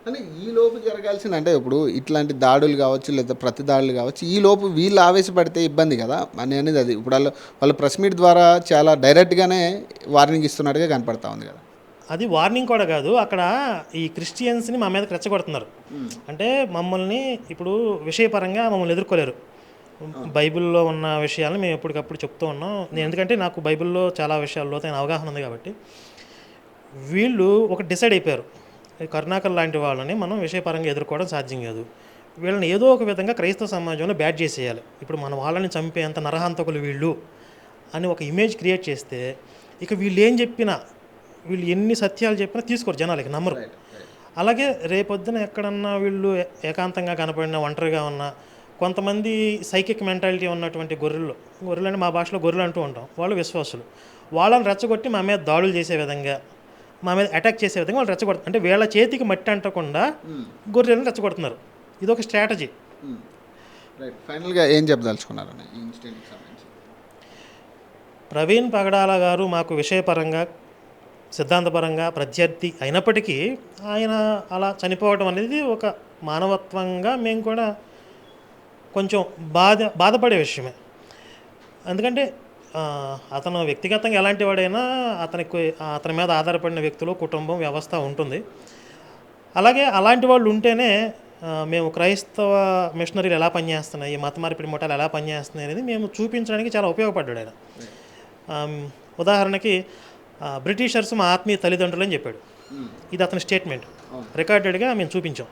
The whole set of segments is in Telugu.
కానీ ఈ లోపు జరగాల్సిన అంటే ఇప్పుడు ఇట్లాంటి దాడులు కావచ్చు లేదా ప్రతి దాడులు కావచ్చు ఈ లోపు వీళ్ళు ఆవేశపడితే ఇబ్బంది కదా అని అనేది అది ఇప్పుడు వాళ్ళు ప్రెస్ మీట్ ద్వారా చాలా డైరెక్ట్గానే వార్నింగ్ ఇస్తున్నట్టుగా కనపడతా ఉంది కదా. అది వార్నింగ్ కూడా కాదు, అక్కడ ఈ క్రిస్టియన్స్ని మా మీదకి రెచ్చగొడుతున్నారు. అంటే మమ్మల్ని ఇప్పుడు విషయపరంగా మమ్మల్ని ఎదుర్కోలేరు. బైబిల్లో ఉన్న విషయాలను మేము ఎప్పటికప్పుడు చెప్తూ ఉన్నాం. ఎందుకంటే నాకు బైబిల్లో చాలా విషయాల్లో అవగాహన ఉంది కాబట్టి. వీళ్ళు ఒక డిసైడ్ అయిపోయారు, కరుణాకర్ లాంటి వాళ్ళని మనం విషయపరంగా ఎదుర్కోవడం సాధ్యం కాదు, వీళ్ళని ఏదో ఒక విధంగా క్రైస్తవ సమాజంలో బ్యాడ్ చేసేయాలి, ఇప్పుడు మన వాళ్ళని చంపేంత నరహంతకులు వీళ్ళు అని ఒక ఇమేజ్ క్రియేట్ చేస్తే ఇక వీళ్ళు ఏం చెప్పినా, వీళ్ళు ఎన్ని సత్యాలు చెప్పినా తీసుకోరు, జనాలకి నమ్మరు. అలాగే రేపొద్దున ఎక్కడన్నా వీళ్ళు ఏకాంతంగా కనపడిన, ఒంటరిగా ఉన్న కొంతమంది సైకిక్ మెంటాలిటీ ఉన్నటువంటి గొర్రెలు అని మా భాషలో గొర్రెలు అంటూ ఉంటాం, వాళ్ళు విశ్వాసులు, వాళ్ళని రెచ్చగొట్టి మా మీద దాడులు చేసే విధంగా, మా మీద అటాక్ చేసే విధంగా వాళ్ళు రెచ్చగొడుతున్నారు. అంటే వీళ్ళ చేతికి మట్టి అంటకుండా గొర్రెలను రెచ్చగొడుతున్నారు. ఇది ఒక స్ట్రాటజీ. ఫైనల్గా ఏం చెప్పదలుచుకున్నారు ఈ ఇన్సిడెంట్కి సంబంధించి? ప్రవీణ్ పగడాల గారు మాకు విషయపరంగా సిద్ధాంతపరంగా ప్రత్యర్థి అయినప్పటికీ ఆయన అలా చనిపోవడం అనేది ఒక మానవత్వంగా మేము కూడా కొంచెం బాధపడే విషయమే. ఎందుకంటే అతను వ్యక్తిగతంగా ఎలాంటి వాడైనా అతని మీద ఆధారపడిన వ్యక్తులు, కుటుంబం, వ్యవస్థ ఉంటుంది. అలాగే అలాంటి వాళ్ళు ఉంటేనే మేము క్రైస్తవ మిషనరీలు ఎలా పనిచేస్తున్నాయి, మత మార్పిడి ముఠాలు ఎలా పనిచేస్తున్నాయి అనేది మేము చూపించడానికి చాలా ఉపయోగపడ్డాడు ఆయన. ఉదాహరణకి బ్రిటిషర్స్ మా ఆత్మీయ తల్లిదండ్రులు అని చెప్పాడు. ఇది అతని స్టేట్మెంట్, రికార్డెడ్గా మేము చూపించాం.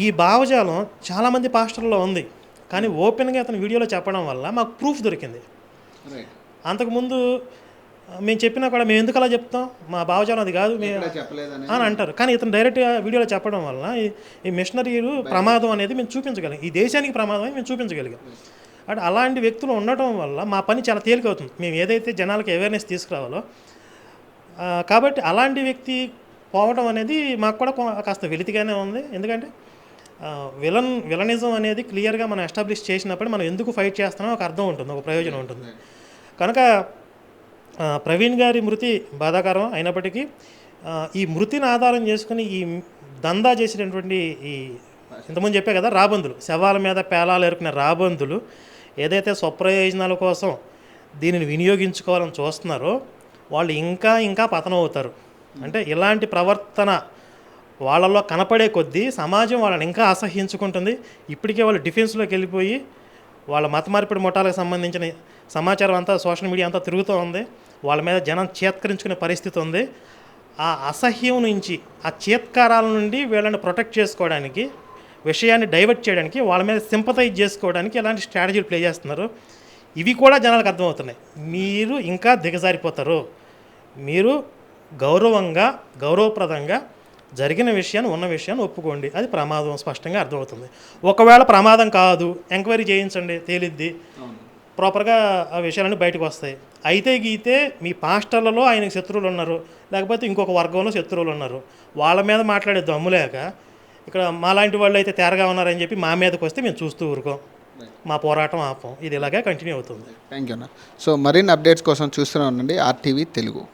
ఈ భావజాలం చాలామంది పాస్టర్లో ఉంది, కానీ ఓపెన్గా అతను వీడియోలో చెప్పడం వల్ల మాకు ప్రూఫ్ దొరికింది. అంతకుముందు మేము చెప్పినా కూడా మేము ఎందుకు అలా చెప్తాం, మా భావజాలం అది కాదు అని అంటారు. కానీ ఇతను డైరెక్ట్గా వీడియోలో చెప్పడం వల్ల ఈ మిషనరీలు ప్రమాదం అనేది మేము చూపించగలిగాం, ఈ దేశానికి ప్రమాదం అని మేము చూపించగలిగాం. అంటే అలాంటి వ్యక్తులు ఉండటం వల్ల మా పని చాలా తేలికవుతుంది, మేము ఏదైతే జనాలకు అవేర్నెస్ తీసుకురావాలో. కాబట్టి అలాంటి వ్యక్తి పోవడం అనేది మాకు కూడా కాస్త వెలితిగానే ఉంది. ఎందుకంటే విలనిజం అనేది క్లియర్గా మనం ఎస్టాబ్లిష్ చేసినప్పుడు మనం ఎందుకు ఫైట్ చేస్తున్నామో ఒక అర్థం ఉంటుంది, ఒక ప్రయోజనం ఉంటుంది. కనుక ప్రవీణ్ గారి మృతి బాధాకరం అయినప్పటికీ ఈ మృతిని ఆధారం చేసుకుని ఈ దందా చేసినటువంటి ఈ ఇంతకుముందు చెప్పే కదా రాబందులు, శవాల మీద పేలాలు ఎరుకునే రాబందులు ఏదైతే స్వప్రయోజనాల కోసం దీనిని వినియోగించుకోవాలని చూస్తున్నారో వాళ్ళు ఇంకా ఇంకా పతనం అవుతారు. అంటే ఇలాంటి ప్రవర్తన వాళ్ళలో కనపడే కొద్దీ సమాజం వాళ్ళని ఇంకా అసహ్యించుకుంటుంది. ఇప్పటికే వాళ్ళు డిఫెన్స్లోకి వెళ్ళిపోయి వాళ్ళ మత మార్పిడి ముఠాలకు సంబంధించిన సమాచారం అంతా సోషల్ మీడియా అంతా తిరుగుతూ ఉంది, వాళ్ళ మీద జనం చేత్కరించుకునే పరిస్థితి ఉంది. ఆ అసహ్యం నుంచి, ఆ చేత్కారాల నుండి వీళ్ళని ప్రొటెక్ట్ చేసుకోవడానికి, విషయాన్ని డైవర్ట్ చేయడానికి, వాళ్ళ మీద సింపథైజ్ చేసుకోవడానికి ఎలాంటి స్ట్రాటజీలు ప్లే చేస్తున్నారు, ఇవి కూడా జనాలకు అర్థమవుతున్నాయి. మీరు ఇంకా దిగజారిపోతారు, మీరు గౌరవప్రదంగా జరిగిన విషయాన్ని, ఉన్న విషయాన్ని ఒప్పుకోండి, అది ప్రమాదం స్పష్టంగా అర్థమవుతుంది. ఒకవేళ ప్రమాదం కాదు, ఎంక్వైరీ చేయించండి, తేలిద్ది, ప్రాపర్గా ఆ విషయాలన్నీ బయటకు వస్తాయి. అయితే గీతే మీ పాస్టర్లలో ఆయనకు శత్రువులు ఉన్నారు, లేకపోతే ఇంకొక వర్గంలో శత్రువులు ఉన్నారు, వాళ్ళ మీద మాట్లాడే దమ్ములేక ఇక్కడ మాలాంటి వాళ్ళు అయితే తేరగా ఉన్నారని చెప్పి మా మీదకి వస్తే మేము చూస్తూ ఊరుకోం, మా పోరాటం ఆపం, ఇది ఇలాగే కంటిన్యూ అవుతుంది. థ్యాంక్ యూ అన్న. సో మరిన్ని అప్డేట్స్ కోసం చూస్తూనే ఉండండి RTV తెలుగు.